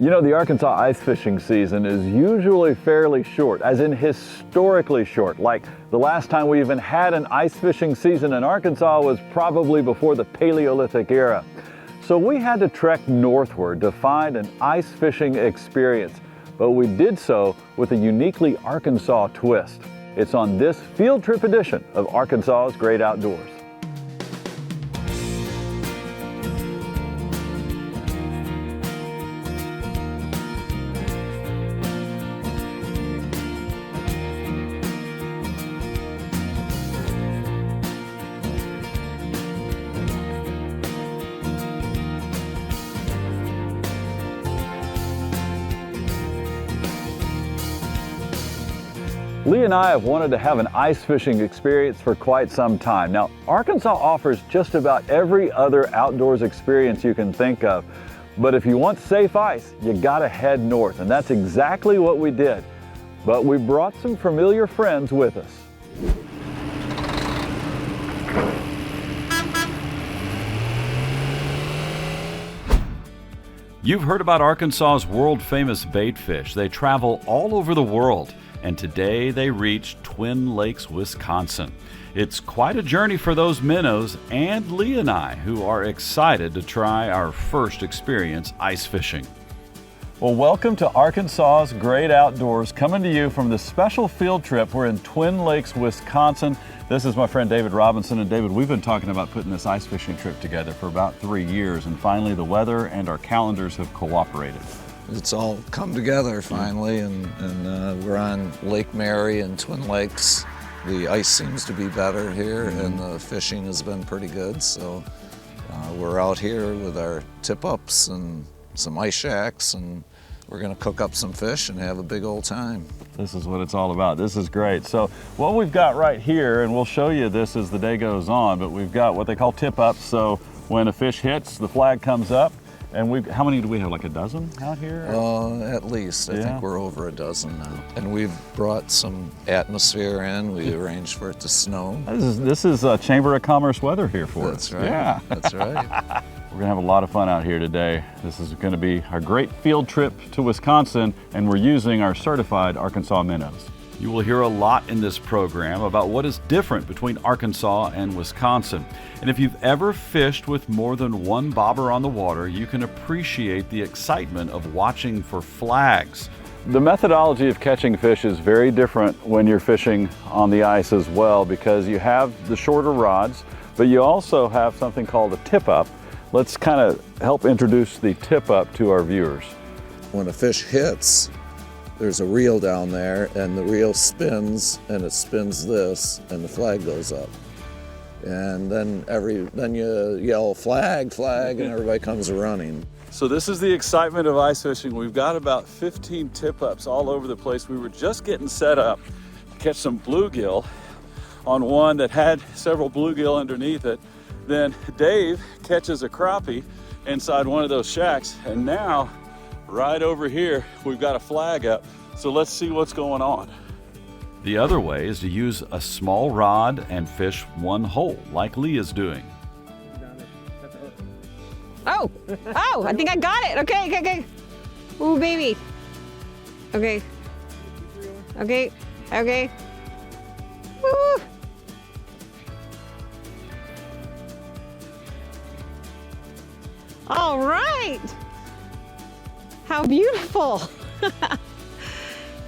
You know, the Arkansas ice fishing season is usually fairly short, as in historically short. Like the last time we even had an ice fishing season in Arkansas was probably before the Paleolithic era. So we had to trek northward to find an ice fishing experience, but we did so with a uniquely Arkansas twist. It's on this field trip edition of Arkansas's Great Outdoors. Lee and I have wanted to have an ice fishing experience for quite some time. Now, Arkansas offers just about every other outdoors experience you can think of. But if you want safe ice, you gotta head north, and that's exactly what we did. But we brought some familiar friends with us. You've heard about Arkansas's world-famous bait fish. They travel all over the world, and today they reach Twin Lakes, Wisconsin. It's quite a journey for those minnows and Lee and I, who are excited to try our first experience ice fishing. Well, welcome to Arkansas's Great Outdoors, coming to you from this special field trip. We're in Twin Lakes, Wisconsin. This is my friend David Robinson, and David, we've been talking about putting this ice fishing trip together for about 3 years, and finally the weather and our calendars have cooperated. It's all come together finally, and we're on Lake Mary in Twin Lakes. The ice seems to be better here, and the fishing has been pretty good, so we're out here with our tip-ups and some ice shacks, and we're gonna cook up some fish and have a big old time. This is what it's all about. This is great. So what we've got right here, and we'll show you this as the day goes on, but we've got what they call tip-ups. So when a fish hits, the flag comes up. And how many do we have, like a dozen out here? At least. I think we're over a dozen now. And we've brought some atmosphere in. We arranged for it to snow. This is Chamber of Commerce weather here for us. That's right. Yeah. That's right. We're gonna have a lot of fun out here today. This is gonna be our great field trip to Wisconsin, and we're using our certified Arkansas minnows. You will hear a lot in this program about what is different between Arkansas and Wisconsin. And if you've ever fished with more than one bobber on the water, you can appreciate the excitement of watching for flags. The methodology of catching fish is very different when you're fishing on the ice as well, because you have the shorter rods, but you also have something called a tip-up. Let's kind of help introduce the tip-up to our viewers. When a fish hits, there's a reel down there, and the reel spins, and it spins this, and the flag goes up. And then you yell flag, flag, and everybody comes running. So this is the excitement of ice fishing. We've got about 15 tip-ups all over the place. We were just getting set up to catch some bluegill on one that had several bluegill underneath it. Then Dave catches a crappie inside one of those shacks, and now right over here, we've got a flag up, so let's see what's going on. The other way is to use a small rod and fish one hole, like Lee is doing. Oh, I think I got it. Okay. Ooh, baby. Okay. Woo. All right. How beautiful.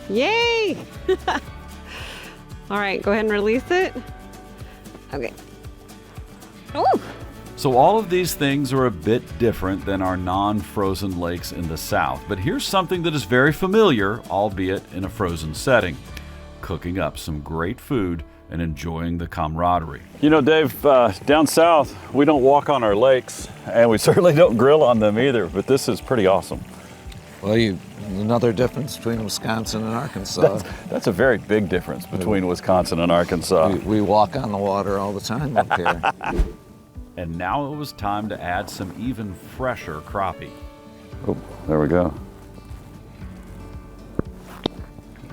Yay. All right, go ahead and release it. Okay. Ooh. So all of these things are a bit different than our non-frozen lakes in the south, but here's something that is very familiar, albeit in a frozen setting: cooking up some great food and enjoying the camaraderie. You know, Dave, down south, we don't walk on our lakes, and we certainly don't grill on them either, but this is pretty awesome. Well, another difference between Wisconsin and Arkansas. That's a very big difference between Wisconsin and Arkansas. We walk on the water all the time up here. And now it was time to add some even fresher crappie. Oh, there we go.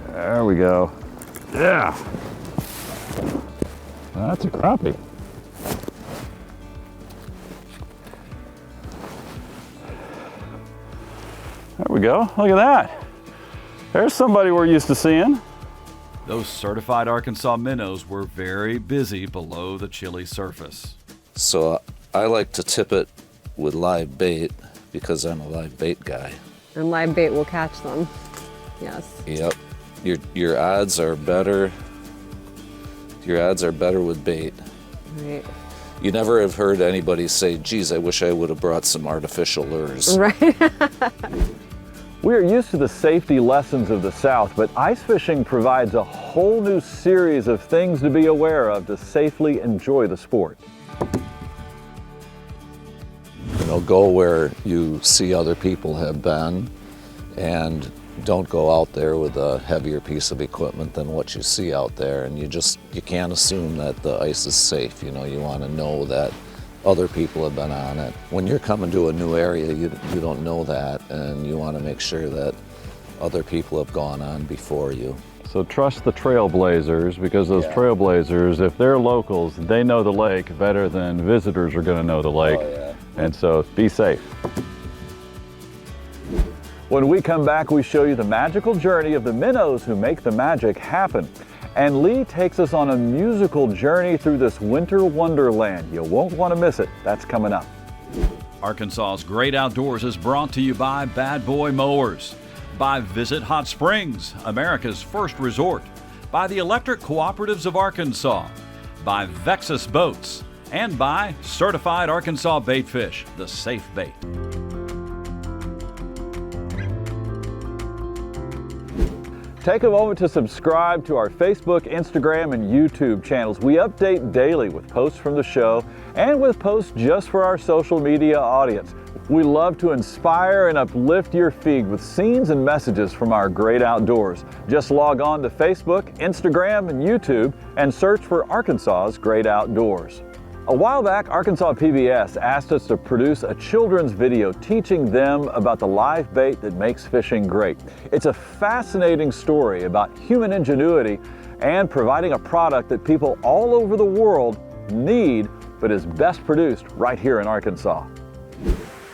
There we go. Yeah. That's a crappie. There we go. Look at that. There's somebody we're used to seeing. Those certified Arkansas minnows were very busy below the chilly surface. So I like to tip it with live bait because I'm a live bait guy. And live bait will catch them. Yes. Yep. Your odds are better. Your odds are better with bait. Right. You never have heard anybody say, geez, I wish I would have brought some artificial lures. Right. We are used to the safety lessons of the South, but ice fishing provides a whole new series of things to be aware of to safely enjoy the sport. You know, go where you see other people have been, and don't go out there with a heavier piece of equipment than what you see out there. And you can't assume that the ice is safe. You know, you want to know that other people have been on it. When you're coming to a new area, you don't know that, and you want to make sure that other people have gone on before you. So trust the trailblazers, because those trailblazers, if they're locals, they know the lake better than visitors are going to know the lake. And so be safe. When we come back, we show you the magical journey of the minnows who make the magic happen. And Lee takes us on a musical journey through this winter wonderland. You won't want to miss it. That's coming up. Arkansas's Great Outdoors is brought to you by Bad Boy Mowers, by Visit Hot Springs, America's first resort, by the Electric Cooperatives of Arkansas, by Vexus Boats, and by Certified Arkansas Baitfish, the safe bait. Take a moment to subscribe to our Facebook, Instagram, and YouTube channels. We update daily with posts from the show and with posts just for our social media audience. We love to inspire and uplift your feed with scenes and messages from our great outdoors. Just log on to Facebook, Instagram, and YouTube and search for Arkansas's Great Outdoors. A while back, Arkansas PBS asked us to produce a children's video teaching them about the live bait that makes fishing great. It's a fascinating story about human ingenuity and providing a product that people all over the world need, but is best produced right here in Arkansas.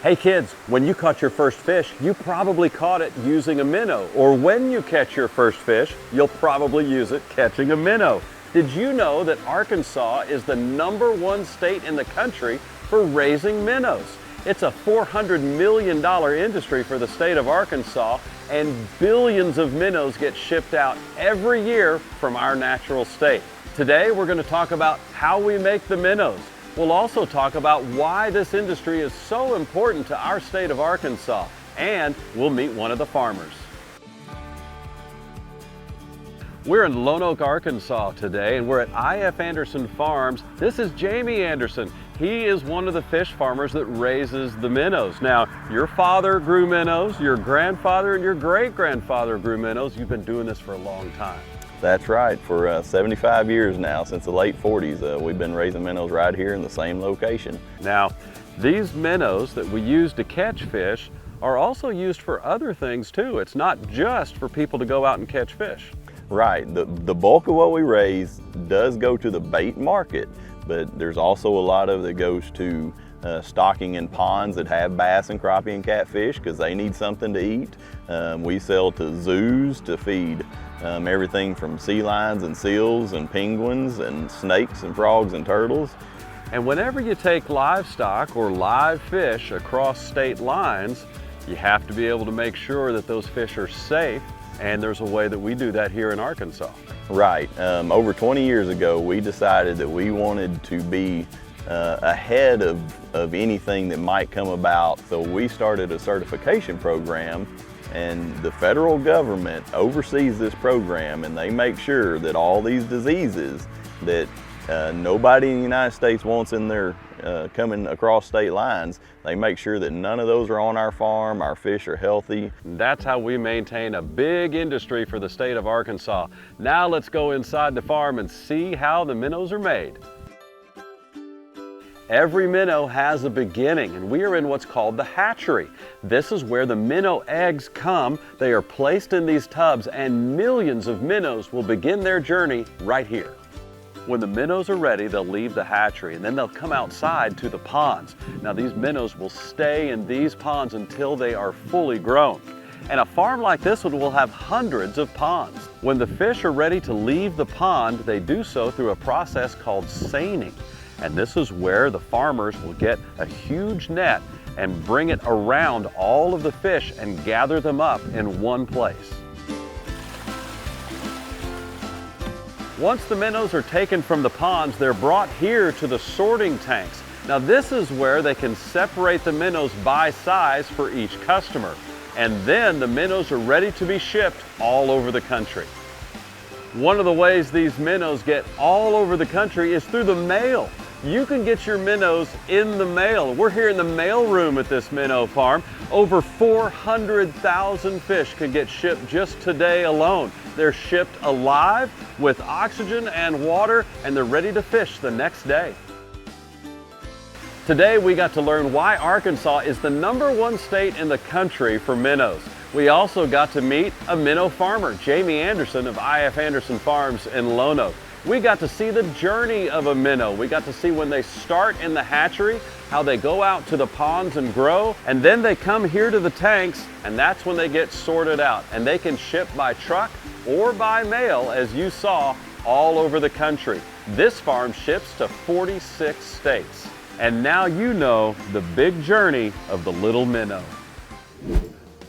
Hey kids, when you caught your first fish, you probably caught it using a minnow. Or when you catch your first fish, you'll probably use it catching a minnow. Did you know that Arkansas is the #1 state in the country for raising minnows? It's a $400 million industry for the state of Arkansas, and billions of minnows get shipped out every year from our natural state. Today, we're going to talk about how we make the minnows. We'll also talk about why this industry is so important to our state of Arkansas, and we'll meet one of the farmers. We're in Lone Oak, Arkansas today, and we're at I.F. Anderson Farms. This is Jamie Anderson. He is one of the fish farmers that raises the minnows. Now, your father grew minnows, your grandfather and your great-grandfather grew minnows. You've been doing this for a long time. That's right. For 75 years now, since the late 40s, we've been raising minnows right here in the same location. Now, these minnows that we use to catch fish are also used for other things too. It's not just for people to go out and catch fish. Right. The bulk of what we raise does go to the bait market, but there's also a lot of it that goes to stocking in ponds that have bass and crappie and catfish because they need something to eat. We sell to zoos to feed everything from sea lions and seals and penguins and snakes and frogs and turtles. And whenever you take livestock or live fish across state lines, you have to be able to make sure that those fish are safe, and there's a way that we do that here in Arkansas. Right. Over 20 years ago, we decided that we wanted to be ahead of anything that might come about. So we started a certification program, and the federal government oversees this program, and they make sure that all these diseases that nobody in the United States wants in their coming across state lines, they make sure that none of those are on our farm, our fish are healthy. That's how we maintain a big industry for the state of Arkansas. Now let's go inside the farm and see how the minnows are made. Every minnow has a beginning, and we are in what's called the hatchery. This is where the minnow eggs come. They are placed in these tubs, and millions of minnows will begin their journey right here. When the minnows are ready, they'll leave the hatchery, and then they'll come outside to the ponds. Now these minnows will stay in these ponds until they are fully grown. And a farm like this one will have hundreds of ponds. When the fish are ready to leave the pond, they do so through a process called seining. And this is where the farmers will get a huge net and bring it around all of the fish and gather them up in one place. Once the minnows are taken from the ponds, they're brought here to the sorting tanks. Now this is where they can separate the minnows by size for each customer. And then the minnows are ready to be shipped all over the country. One of the ways these minnows get all over the country is through the mail. You can get your minnows in the mail. We're here in the mail room at this minnow farm. Over 400,000 fish can get shipped just today alone. They're shipped alive with oxygen and water, and they're ready to fish the next day. Today we got to learn why Arkansas is the #1 state in the country for minnows. We also got to meet a minnow farmer, Jamie Anderson of I.F. Anderson Farms in Lonoke. We got to see the journey of a minnow. We got to see when they start in the hatchery, how they go out to the ponds and grow, and then they come here to the tanks, and that's when they get sorted out. And they can ship by truck or by mail, as you saw, all over the country. This farm ships to 46 states. And now you know the big journey of the little minnow.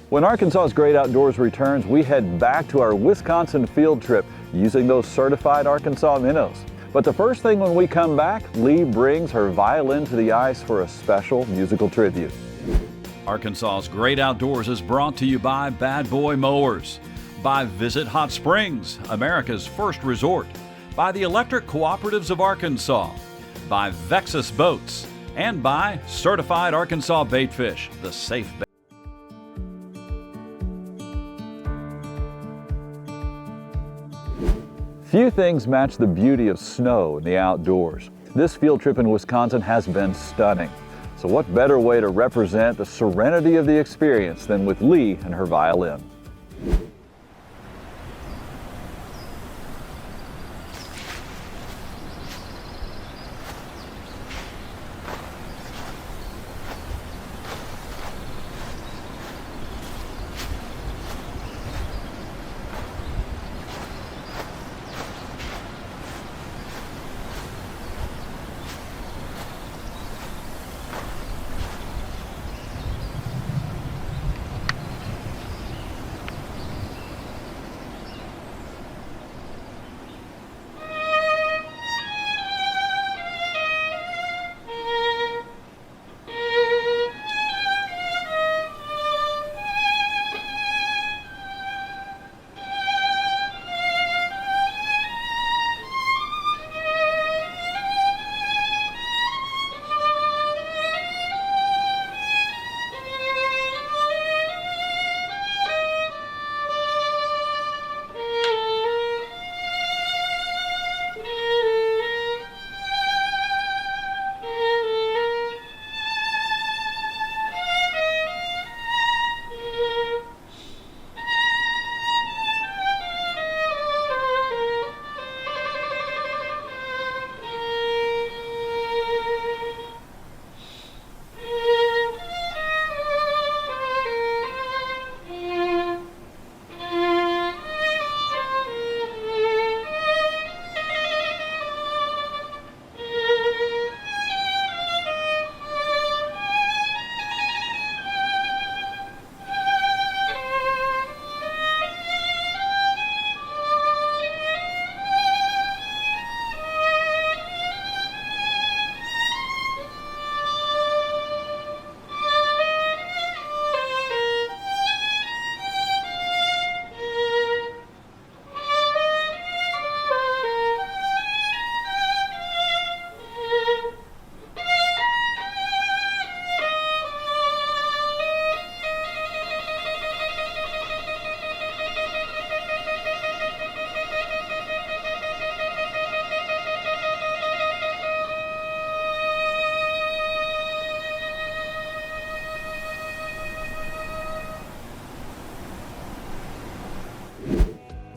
When Arkansas's Great Outdoors returns, we head back to our Wisconsin field trip using those certified Arkansas minnows. But the first thing when we come back, Lee brings her violin to the ice for a special musical tribute. Arkansas's Great Outdoors is brought to you by Bad Boy Mowers, by Visit Hot Springs, America's first resort, by the Electric Cooperatives of Arkansas, by Vexus Boats, and by Certified Arkansas Baitfish, the safe bait. Few things match the beauty of snow in the outdoors. This field trip in Wisconsin has been stunning. So what better way to represent the serenity of the experience than with Lee and her violin?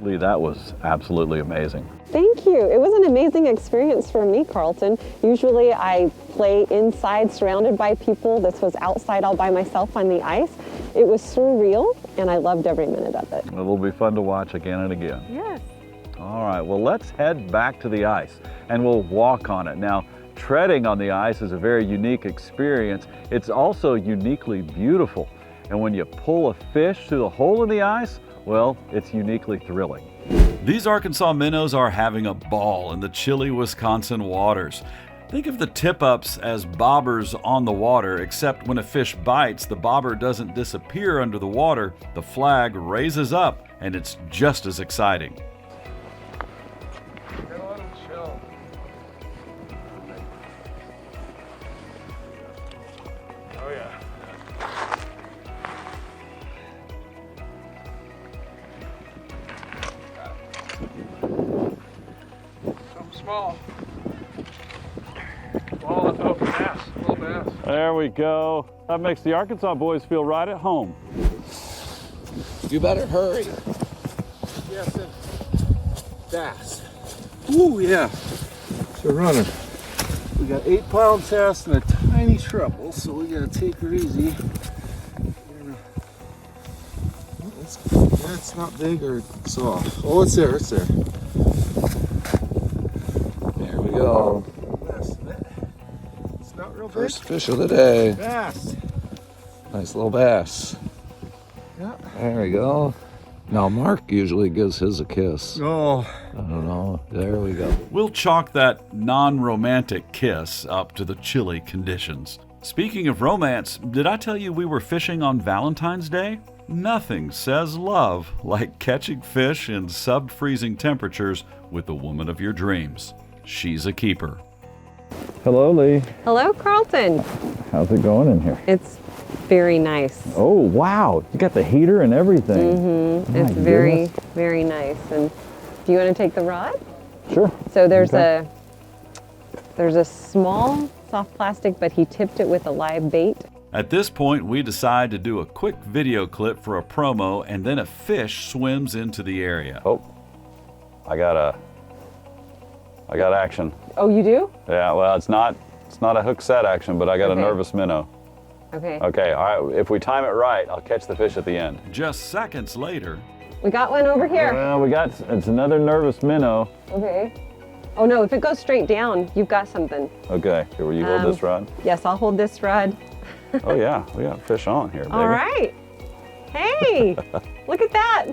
Lee, that was absolutely amazing. Thank you. It was an amazing experience for me, Carlton. Usually I play inside surrounded by people. This was outside all by myself on the ice. It was surreal, and I loved every minute of it. It'll be fun to watch again and again. Yes. All right, well, let's head back to the ice and we'll walk on it. Now, treading on the ice is a very unique experience. It's also uniquely beautiful. And when you pull a fish through the hole in the ice, well, it's uniquely thrilling. These Arkansas minnows are having a ball in the chilly Wisconsin waters. Think of the tip-ups as bobbers on the water, except when a fish bites, the bobber doesn't disappear under the water. The flag raises up, and it's just as exciting. Oh yeah. Something small. Oh, bass, little bass. There we go. That makes the Arkansas boys feel right at home. You better hurry. Yes, bass. Ooh, yeah. It's a runner. We got 8-pound test and a tiny treble, so we gotta take her easy. That's not big or soft. Oh, it's there, it's there. There we go. It's not real big. First fish of the day. Bass. Nice little bass. Yeah. There we go. Now Mark usually gives his a kiss. Oh. I don't know. There we go. We'll chalk that non-romantic kiss up to the chilly conditions. Speaking of romance, did I tell you we were fishing on Valentine's Day? Nothing says love like catching fish in sub-freezing temperatures with the woman of your dreams. She's a keeper. Hello, Lee. Hello, Carlton. How's it going in here? It's very nice. Oh, wow. You got the heater and everything. Mm-hmm. My It's very, goodness. very nice. And do you want to take the rod? Sure. So there's Okay. a small soft plastic, but he tipped it with a live bait. At this point, we decide to do a quick video clip for a promo, and then a fish swims into the area. Oh, I got action. Oh, you do? Yeah, well, it's not a hook set action, but I got Okay. a nervous minnow. Okay. Okay, all right, if we time it right, I'll catch the fish at the end. Just seconds later, We got one over here. Well, it's another nervous minnow. Okay. Oh no, if it goes straight down, you've got something. Okay, here, will you hold this rod? Yes, I'll hold this rod. Oh yeah, we got fish on here, baby. All right. Hey, look at that.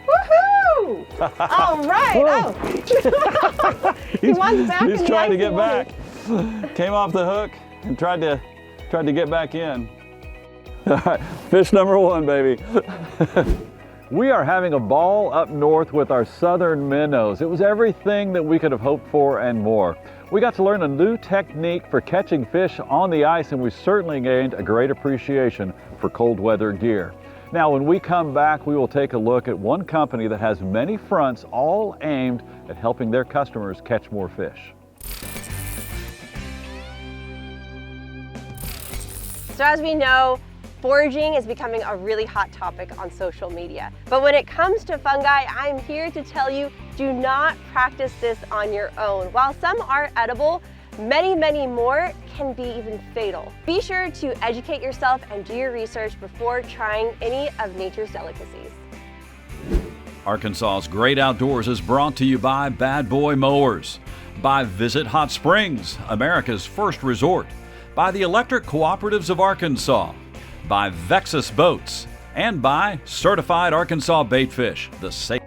Woohoo! All right. Oh. He wants back in He's the trying to icy get water. back. Came off the hook and tried to get back in. All right, fish number one, baby. We are having a ball up north with our southern minnows. It was everything that we could have hoped for and more. We got to learn a new technique for catching fish on the ice, and we certainly gained a great appreciation for cold weather gear. Now, when we come back, we will take a look at one company that has many fronts all aimed at helping their customers catch more fish. So as we know, foraging is becoming a really hot topic on social media. But when it comes to fungi, I'm here to tell you, do not practice this on your own. While some are edible, many, many more can be even fatal. Be sure to educate yourself and do your research before trying any of nature's delicacies. Arkansas's Great Outdoors is brought to you by Bad Boy Mowers, by Visit Hot Springs, America's first resort, by the Electric Cooperatives of Arkansas, by Vexus Boats, and by Certified Arkansas Baitfish, the safe.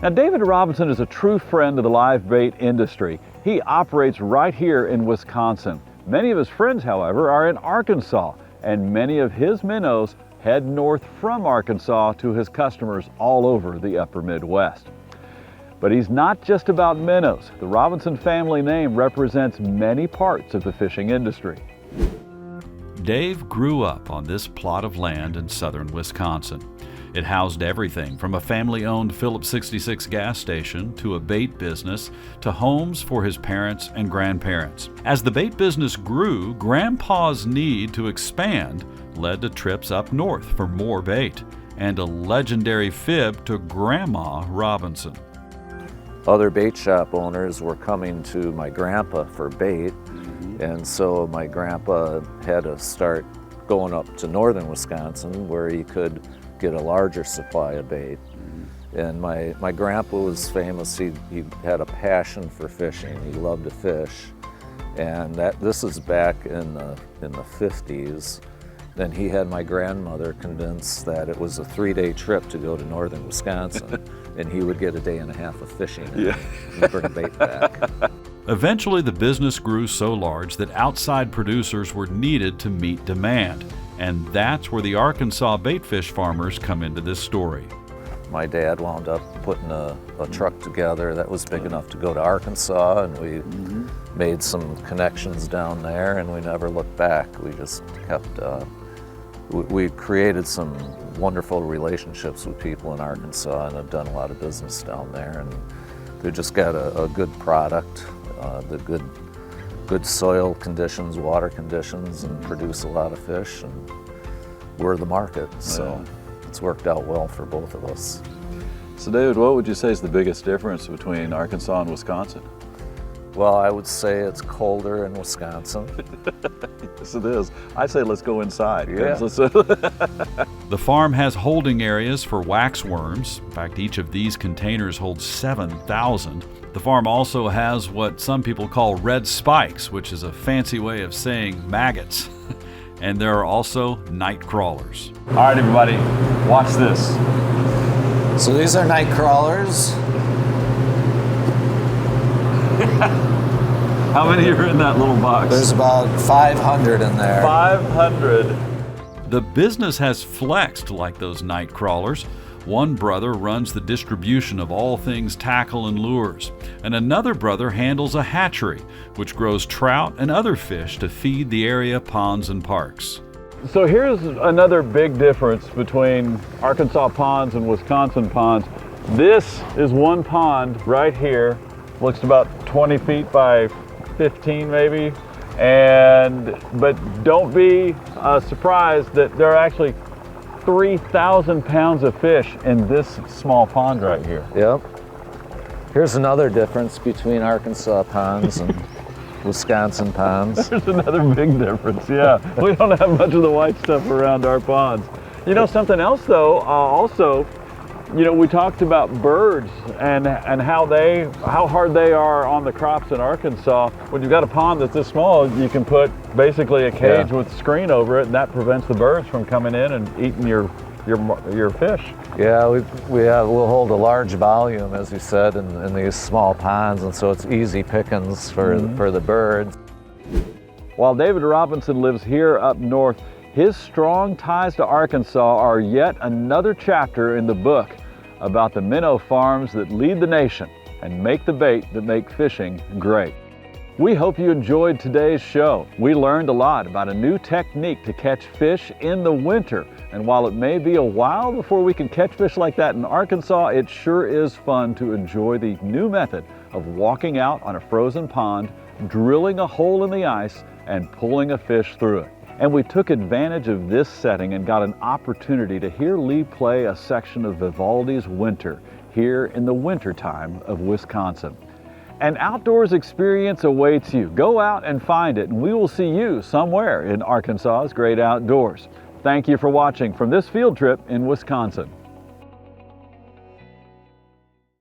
Now, David Robinson is a true friend of the live bait industry. He operates right here in Wisconsin. Many of his friends, however, are in Arkansas, and many of his minnows head north from Arkansas to his customers all over the upper Midwest. But he's not just about minnows. The Robinson family name represents many parts of the fishing industry. Dave grew up on this plot of land in southern Wisconsin. It housed everything from a family-owned Phillips 66 gas station to a bait business to homes for his parents and grandparents. As the bait business grew, Grandpa's need to expand led to trips up north for more bait and a legendary fib to Grandma Robinson. other bait shop owners were coming to my grandpa for bait. And so my grandpa had to start going up to northern Wisconsin where he could get a larger supply of bait. And my grandpa was famous. He had a passion for fishing. He loved to fish. And this is back in the 50s. Then he had my grandmother convinced that it was a 3-day trip to go to northern Wisconsin, and he would get a day and a half of fishing and bring bait back. Eventually, the business grew so large that outside producers were needed to meet demand. And that's where the Arkansas baitfish farmers come into this story. My dad wound up putting a truck together that was big enough to go to Arkansas, and we made some connections down there, and we never looked back. We just kept, we created some wonderful relationships with people in Arkansas and have done a lot of business down there, and they just got a good product, the good soil conditions, water conditions, and produce a lot of fish, and we're the market, so it's worked out well for both of us. So David, what would you say is the biggest difference between Arkansas and Wisconsin? Well, I would say it's colder in Wisconsin. Yes, it is. I say let's go inside. Yeah. The farm has holding areas for waxworms. In fact, each of these containers holds 7,000. The farm also has what some people call red spikes, which is a fancy way of saying maggots. And there are also night crawlers. All right, everybody, watch this. So these are night crawlers. How many are in that little box? There's about 500 in there. 500. The business has flexed like those night crawlers. One brother runs the distribution of all things tackle and lures, and another brother handles a hatchery, which grows trout and other fish to feed the area ponds and parks. So here's another big difference between Arkansas ponds and Wisconsin ponds. This is one pond right here. Looks about 20 feet by 15 maybe. But don't be surprised that there are actually 3,000 pounds of fish in this small pond right here. Yep. Here's another difference between Arkansas ponds and Wisconsin ponds. There's another big difference, yeah. We don't have much of the white stuff around our ponds. You know, something else though, also, you know, we talked about birds and how hard they are on the crops in Arkansas. When you've got a pond that's this small, you can put basically a cage with a screen over it, and that prevents the birds from coming in and eating your fish. Yeah, we'll hold a large volume, as you said, in these small ponds, and so it's easy pickings for the birds. While David Robinson lives here up north, his strong ties to Arkansas are yet another chapter in the book about the minnow farms that lead the nation and make the bait that make fishing great. We hope you enjoyed today's show. We learned a lot about a new technique to catch fish in the winter. And while it may be a while before we can catch fish like that in Arkansas, it sure is fun to enjoy the new method of walking out on a frozen pond, drilling a hole in the ice, and pulling a fish through it. And we took advantage of this setting and got an opportunity to hear Lee play a section of Vivaldi's Winter here in the wintertime of Wisconsin. An outdoors experience awaits you. Go out and find it, and we will see you somewhere in Arkansas's great outdoors. Thank you for watching from this field trip in Wisconsin.